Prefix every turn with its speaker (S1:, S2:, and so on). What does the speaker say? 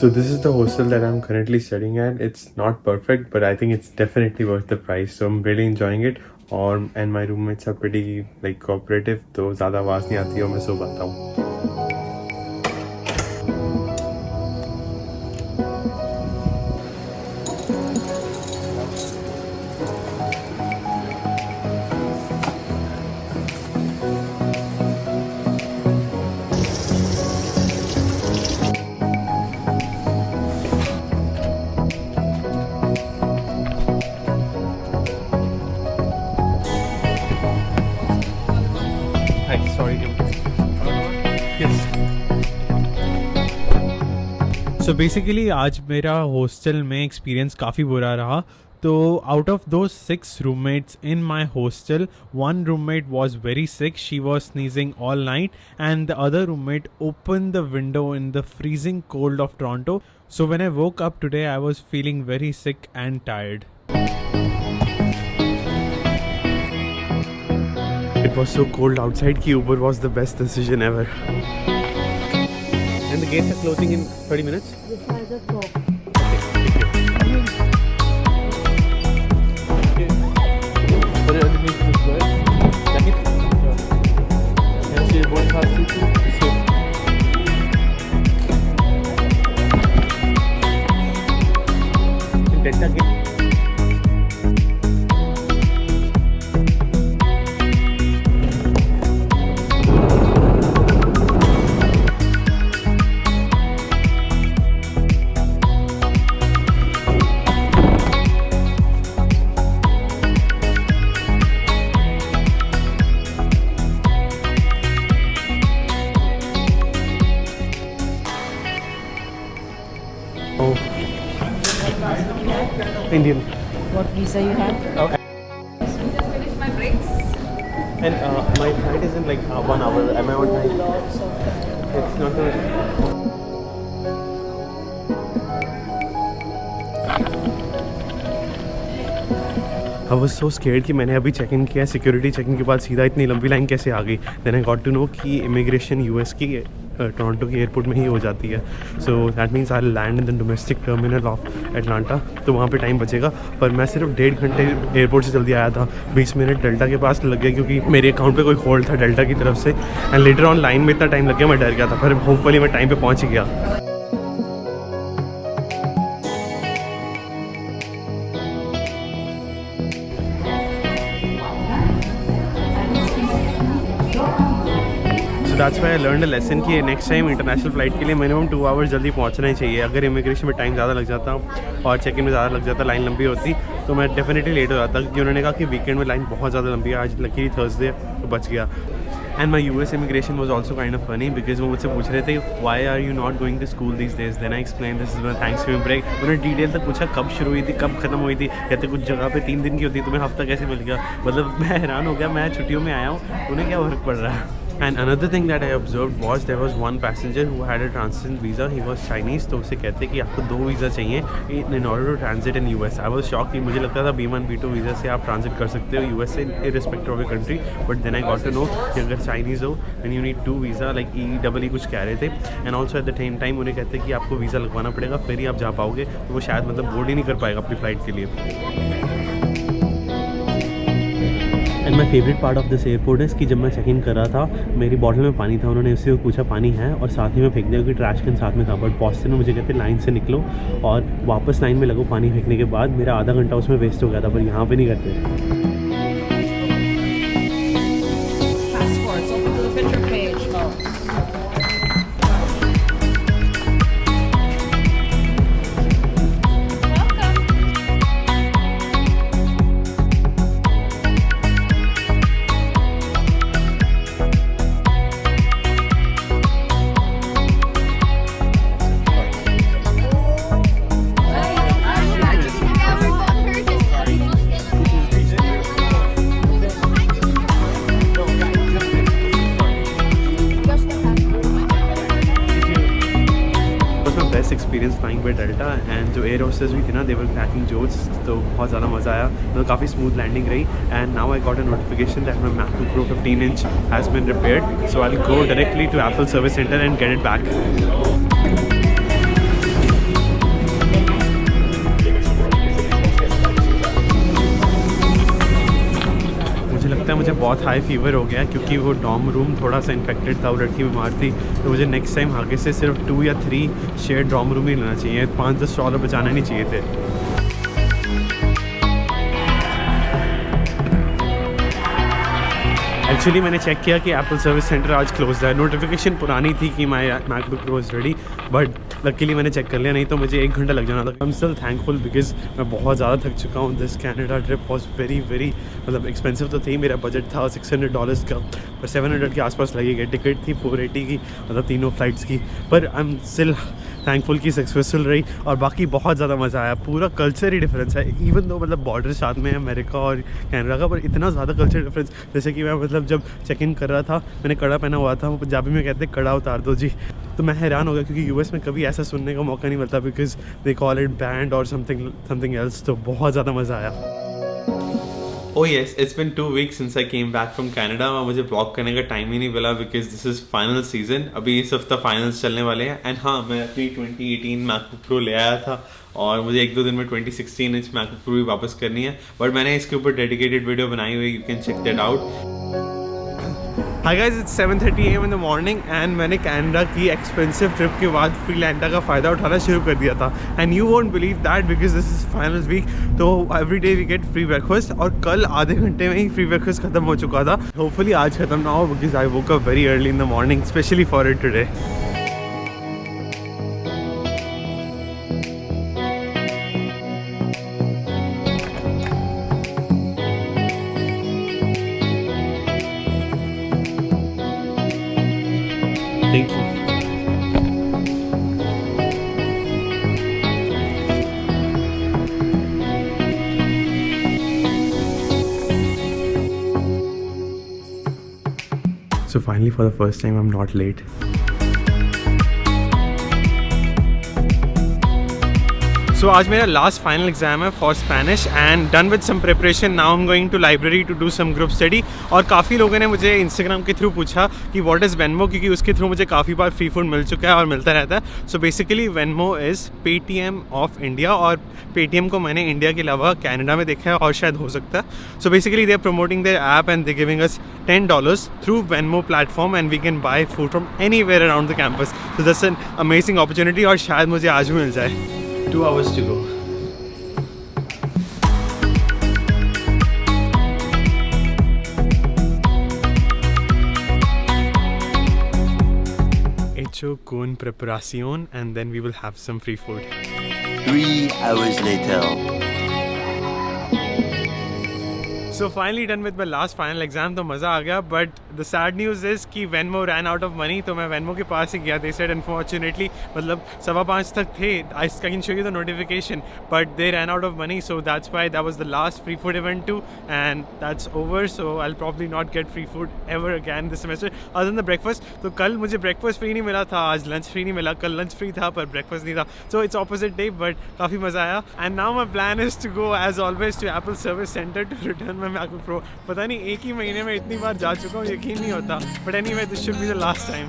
S1: So this is the hostel that I'm currently studying at. It's not perfect, but I think it's definitely worth the price. So I'm really enjoying it. And my roommates are pretty like cooperative, तो ज़्यादा आवाज़ नहीं आती और मैं सो पाता हूँ.
S2: So basically आज मेरा हॉस्टल में एक्सपीरियंस काफ़ी बुरा रहा. तो out of those 6 roommates in my hostel, one roommate was very sick. She was sneezing all night, and the other roommate opened the window in the freezing cold of Toronto. So when I woke up today, I was feeling very sick and tired.
S1: It was so cold outside कि Uber was the best decision ever. And the gates are closing in 30 minutes?
S3: Yes, I just go.
S1: Delta gate. Indian.
S3: What visa you have?
S1: Okay.
S4: Just finished my breaks.
S1: And my flight is in like 1 hour. Am I on time?
S3: Lots of time.
S1: It's not a... I was so scared कि मैंने अभी check in किया, security check in के बाद सीधा इतनी लंबी line कैसे आ गई. Then I got to know कि इमिग्रेशन यूएस की टोरंटो के एयरपोर्ट में ही हो जाती है. So that means I land in the domestic terminal of Atlanta. तो वहाँ पे टाइम बचेगा. पर मैं सिर्फ 1.5 घंटे एयरपोर्ट से जल्दी आया था. 20 मिनट डेल्टा के पास लग गया क्योंकि मेरे अकाउंट पे कोई होल्ड था डेल्टा की तरफ से. एंड लेटर ऑन लाइन में इतना टाइम लग गया, मैं डर गया था. पर होपफुली मैं टाइम पे पहुँच ही गया. That's why I learn a lesson कि नेक्स्ट टाइम इंटरनेशनल फ्लाइट के लिए मिनिमम 2 आवर्स जल्दी पहुंचना ही चाहिए. अगर इमिग्रेशन में टाइम ज़्यादा लग जाता और चेक इन में ज़्यादा लग जाता, लाइन लंबी होती, तो मैं डेफिनेटली लेट हो जाता. क्योंकि उन्होंने कहा कि वीकेंड में लाइन बहुत ज़्यादा लंबी है. आज लकीली थर्सडे तो बच गया. And my US immigration was also kind of funny because वो मुझसे पूछ रहे थे why are you not going to school this days. Then I explain this is my Thanksgiving break. उन्होंने डिटेल तक पूछा कब शुरू हुई थी, कब खत्म हुई थी. कहते कुछ जगह पे 3 दिन की होती है, तुम्हें हफ्ता कैसे मिल गया. मतलब मैं हैरान हो गया. मैं छुट्टियों में आया हूँ, उन्हें क्या फर्क पड़ रहा है. And another thing that I observed was there was one passenger who had a transit visa. He was Chinese. तो उससे कहते कि आपको 2 वीज़ा चाहिए in order to transit in US. I was shocked कि मुझे लगता था B1 B2 वीज़ा से आप ट्रांजिट कर सकते हो US से irrespective of your country. But then I got to know कि अगर Chinese हो and you need 2 visa like EEE कुछ कह रहे थे. And also at the same time उन्हें कहते कि आपको वीज़ा लगवाना पड़ेगा फिर ही आप जा पाओगे. तो वो शायद मतलब बोर्ड ही नहीं कर पाएगा अपनी फ़्लाइट के लिए. And my favourite part of this airport है कि जब मैं चेक इन कर रहा था मेरी बॉटल में पानी था. उन्होंने उससे पूछा पानी है और साथ ही में फेंक दिया क्योंकि ट्रैश कैन साथ में था. बट बॉस्टन में मुझे कहते लाइन से निकलो और वापस लाइन में लगो. पानी फेंकने के बाद मेरा आधा घंटा उसमें वेस्ट हो गया था. पर यहाँ पे नहीं करते.
S4: Passports. Open to the picture page, folks.
S1: Experience flying by delta, and जो एयर होस्टेस भी थी ना, दे वर क्रैकिंग जोक्स, तो बहुत ज़्यादा मज़ा आया, तो काफ़ी स्मूथ लैंडिंग रही. And now I got a notification that my MacBook Pro 15 inch has been repaired, so I will go directly to Apple service centre and get it back. लगता है मुझे बहुत हाई फीवर हो गया क्योंकि वो dorm room थोड़ा सा इन्फेक्टेड था, वो लड़की बीमार थी, तो मुझे नेक्स्ट टाइम आगे से सिर्फ 2 या 3 शेयर डॉर्म रूम ही लेना चाहिए, $5-10 बचाने नहीं चाहिए थे. एक्चुअली मैंने चेक किया कि एप्पल सर्विस सेंटर आज क्लोज है. नोटिफिकेशन पुरानी थी कि माई MacBook Pro is ready, but luckily मैंने चेक कर लिया, नहीं तो मुझे 1 घंटा लग जाना था. I am still thankful because मैं बहुत ज़्यादा थक चुका हूँ. This Canada trip was very मतलब एक्सपेंसिव तो थी, मेरा बजट था $600 का, पर 700 के आसपास लगेगा. टिकट थी 480 की, मतलब तीनों फ्लाइट्स की, पर आई एम स्टिल थैंकफुल की सक्सेसफुल रही. और बाकी बहुत ज़्यादा मज़ा आया. पूरा कल्चर ही डिफरेंस है, इवन दो मतलब बॉर्डर साथ में है अमेरिका और कनाडा का, पर इतना ज़्यादा कल्चर डिफरेंस. जैसे कि मैं मतलब जब चेक इन कर रहा था, मैंने कड़ा पहना हुआ था, वो पंजाबी में कहते हैं कड़ा उतार दो जी, तो मैं हैरान हो गया क्योंकि US में कभी ऐसा सुनने का मौका नहीं मिलता, because they call it band और समथिंग एल्स. तो बहुत ज़्यादा मज़ा आया. Oh yes, it's been 2 weeks since I came back from Canada. मुझे ब्लॉग करने का टाइम ही नहीं मिला because this is final season. अभी इस हफ्ता फाइनल्स चलने वाले हैं. एंड हाँ, मैं अपनी 2018 MacBook Pro ले आया था और मुझे 1-2 दिन में 2016 इंच MacBook Pro भी वापस करनी है, बट मैंने इसके ऊपर डेडिकेटेड वीडियो बनाई हुई, you can check that out. Hi guys, it's 7:30 AM in the morning and मैंने कनाडा की एक्सपेंसिव ट्रिप के बाद फ्रीलैंडा का फ़ायदा उठाना शुरू कर दिया था. And you won't believe that because this is final week, तो every day we get free breakfast, और कल आधे घंटे में ही फ्री ब्रेकफास्ट खत्म हो चुका था. होपफुली आज खत्म ना हो because I woke up very early in the morning specially for it today. Thank you. So finally, for the first time, I'm not late. So आज मेरा लास्ट फाइनल एग्जाम है for Spanish and done with some preparation. Now I am going to library to do some group study. और काफ़ी लोगों ने मुझे Instagram के through पूछा कि व्हाट इज़ वेनमो, क्योंकि उसके थ्रू मुझे काफ़ी बार फ्री फूड मिल चुका है और मिलता रहता है. So basically Venmo is Paytm of India, और पेटीएम को मैंने इंडिया के अलावा कनाडा में देखा है और शायद हो सकता है. So basically they are promoting their app and they giving us $10 through Venmo platform and we can buy food from anywhere around the campus. So that's an amazing opportunity और शायद मुझे आज भी मिल जाए. 2 hours to go. Hecho con preparación and then we will have some free food.
S5: 3 hours later.
S1: So finally done with my last final exam, तो मज़ा आ गया. But the sad news is कि Venmo ran out of money, तो मैं Venmo के पास ही गया. They said unfortunately, मतलब 5:15 तक थे. I can show you the notification, but they ran out of money, so that's why that was the last free food event too, and that's over. So I'll probably not get free food ever again this semester, other than the breakfast. तो कल मुझे breakfast free नहीं मिला था, आज lunch free नहीं मिला. कल lunch free था पर breakfast नहीं था. So it's opposite day, but काफ़ी मज़ा आया. And now my plan is to go as always to Apple Service Center to return my MacBook Pro. पता नहीं एक ही महीने में इतनी बार जा चुका हूँ, यकीन नहीं होता. But anyway, this should be the last time.